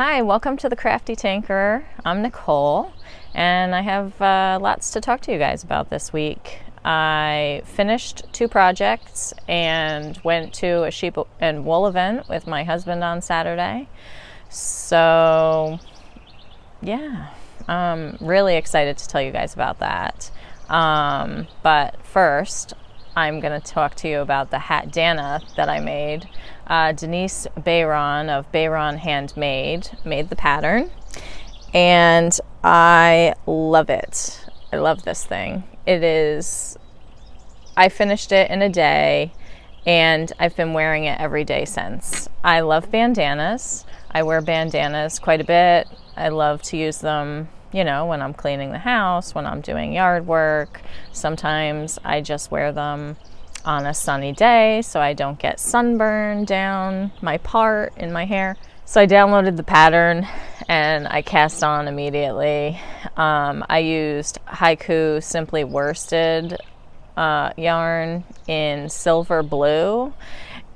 Hi, welcome to the Crafty Tinkerer. I'm Nicole, and I have lots to talk to you guys about this week. I finished 2 projects and went to a sheep and wool event with my husband on Saturday. So, yeah, I'm really excited to tell you guys about that. But first, I'm going to talk to you about the HATDANA that I made. DENISE BAYRON of BAYRON Handmade made the pattern, and I love it. I love this thing. I finished it in a day, and I've been wearing it every day since. I love bandanas. I wear bandanas quite a bit. I love to use them, you know, when I'm cleaning the house, when I'm doing yard work. Sometimes I just wear them on a sunny day so I don't get sunburn down my part in my hair. So I downloaded the pattern and I cast on immediately. I used Haiku Simply Worsted yarn in silver blue,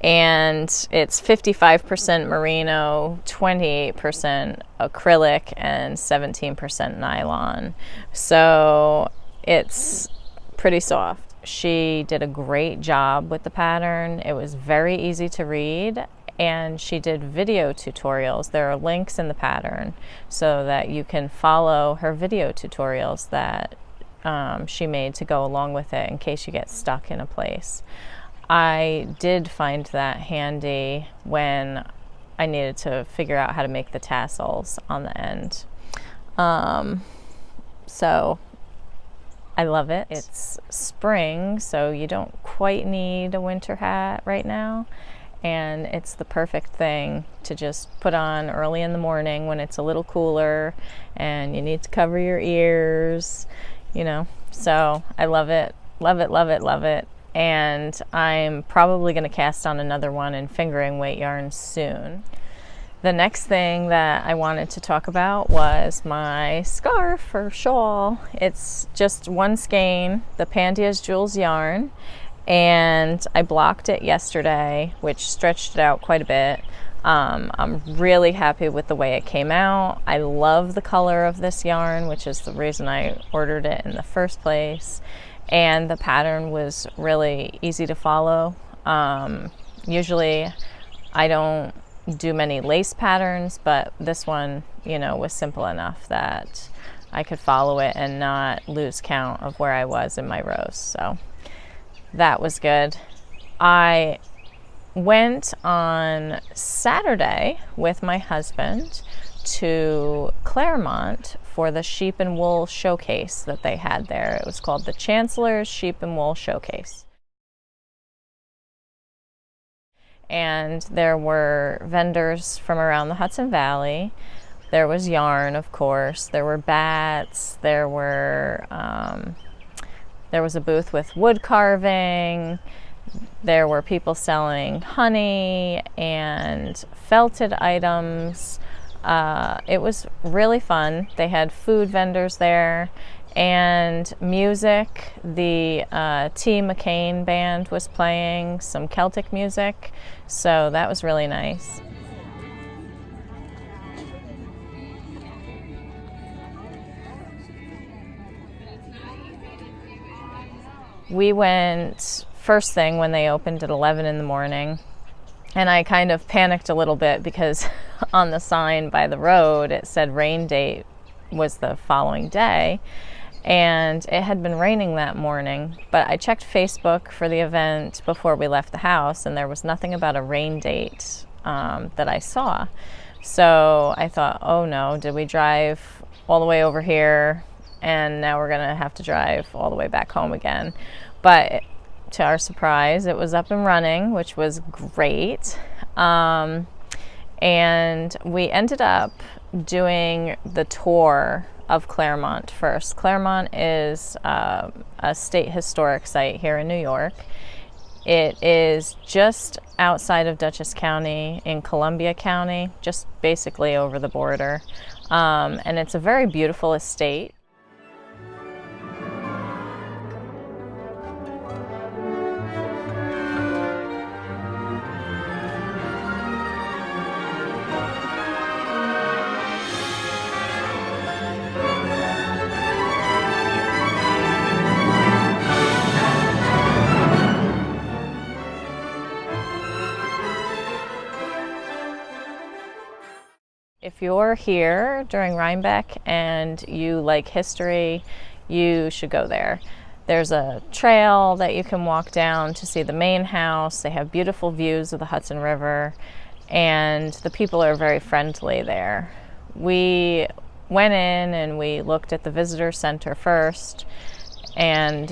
and it's 55% merino, 28% acrylic, and 17% nylon. So it's pretty soft. She did a great job with the pattern. It was very easy to read, and she did video tutorials. There are links in the pattern so that you can follow her video tutorials that she made to go along with it in case you get stuck in a place. I did find that handy when I needed to figure out how to make the tassels on the end. So I love it. It's spring, so you don't quite need a winter hat right now, and it's the perfect thing to just put on early in the morning when it's a little cooler and you need to cover your ears, you know. So I love it, love it, love it, love it. And I'm probably going to cast on another one in fingering weight yarn soon. The next thing that I wanted to talk about was my scarf or shawl. It's just one skein, the PANDIA'S Jewels yarn, and I blocked it yesterday, which stretched it out quite a bit. I'm really happy with the way it came out. I love the color of this yarn, which is the reason I ordered it in the first place. And the pattern was really easy to follow. Usually I don't do many lace patterns, but this one, you know, was simple enough that I could follow it and not lose count of where I was in my rows. So that was good. I went on Saturday with my husband to Clermont for the sheep and wool showcase that they had there. It was called the Chancellor's Sheep and Wool Showcase. And there were vendors from around the Hudson Valley. There was yarn, of course. There were bats. There was a booth with wood carving. There were people selling honey and felted items. It was really fun. They had food vendors there and music. The T. McCain band was playing some Celtic music, so that was really nice. We went first thing when they opened at 11 in the morning. And I kind of panicked a little bit because on the sign by the road it said rain date was the following day, and it had been raining that morning. But I checked Facebook for the event before we left the house, and there was nothing about a rain date that I saw. So I thought, oh no, did we drive all the way over here and now we're gonna have to drive all the way back home again? But to our surprise, it was up and running, which was great. And we ended up doing the tour of Clermont first. Clermont is a state historic site here in New York. It is just outside of Dutchess County in Columbia County, just basically over the border. And it's a very beautiful estate. you're here during Rhinebeck and you like history, you should go there. There's a trail that you can walk down to see the main house. They have beautiful views of the Hudson River, and the people are very friendly there. We went in and we looked at the visitor center first and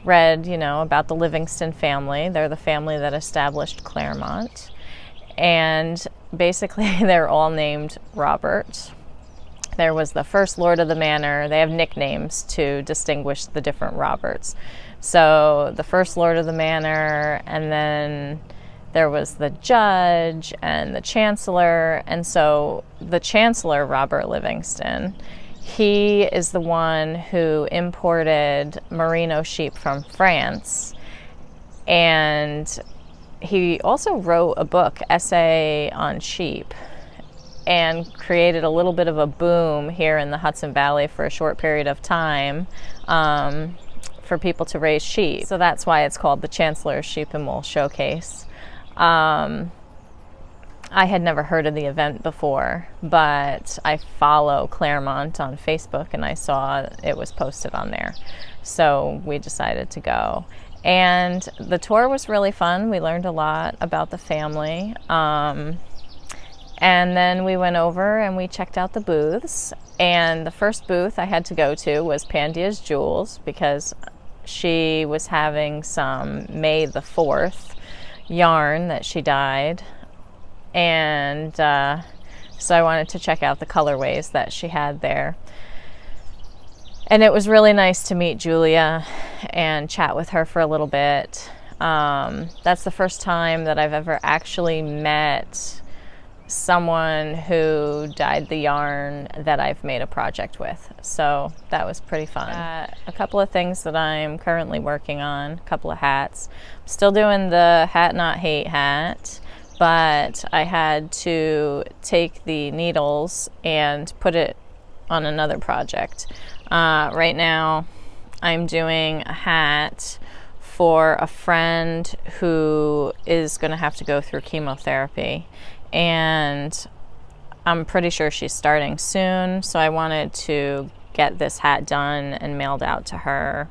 read, about the Livingston family. They're the family that established Clermont. And basically they're all named Robert. There was the first Lord of the Manor. They have nicknames to distinguish the different Roberts. So the first Lord of the Manor, and then there was the judge and the Chancellor. And so the Chancellor, Robert Livingston, he is the one who imported merino sheep from France. And he also wrote a book, Essay on Sheep, and created a little bit of a boom here in the Hudson Valley for a short period of time for people to raise sheep. So that's why it's called the Chancellor's Sheep and Wool Showcase. I had never heard of the event before, but I follow Clermont on Facebook and I saw it was posted on there. So we decided to go. And the tour was really fun. We learned a lot about the family. And then we went over and we checked out the booths. And the first booth I had to go to was PANDIA'S jewels, because she was having some May the 4th yarn that she dyed. And so I wanted to check out the colorways that she had there. And it was really nice to meet Julia and chat with her for a little bit. That's the first time that I've ever actually met someone who dyed the yarn that I've made a project with. So that was pretty fun. A couple of things that I'm currently working on, a couple of hats. I'm still doing the Hat Not Hate hat, but I had to take the needles and put it on another project. Right now I'm doing a hat for a friend who is going to have to go through chemotherapy, and I'm pretty sure she's starting soon, so I wanted to get this hat done and mailed out to her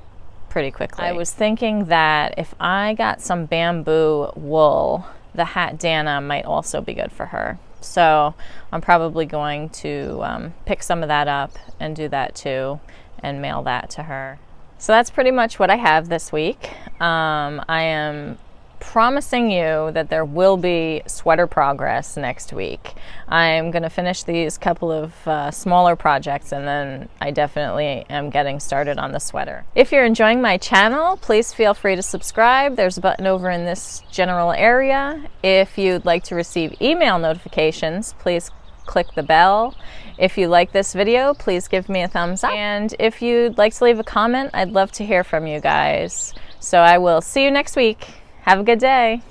pretty quickly. I was thinking that if I got some bamboo wool, the HATDANA might also be good for her. So I'm probably going to pick some of that up and do that too and mail that to her. So that's pretty much what I have this week. I am promising you that there will be sweater progress next week. I'm going to finish these couple of smaller projects, and then I definitely am getting started on the sweater. If you're enjoying my channel, please feel free to subscribe. There's a button over in this general area. If you'd like to receive email notifications, please click the bell. If you like this video, please give me a thumbs up. And if you'd like to leave a comment, I'd love to hear from you guys. So I will see you next week. Have a good day.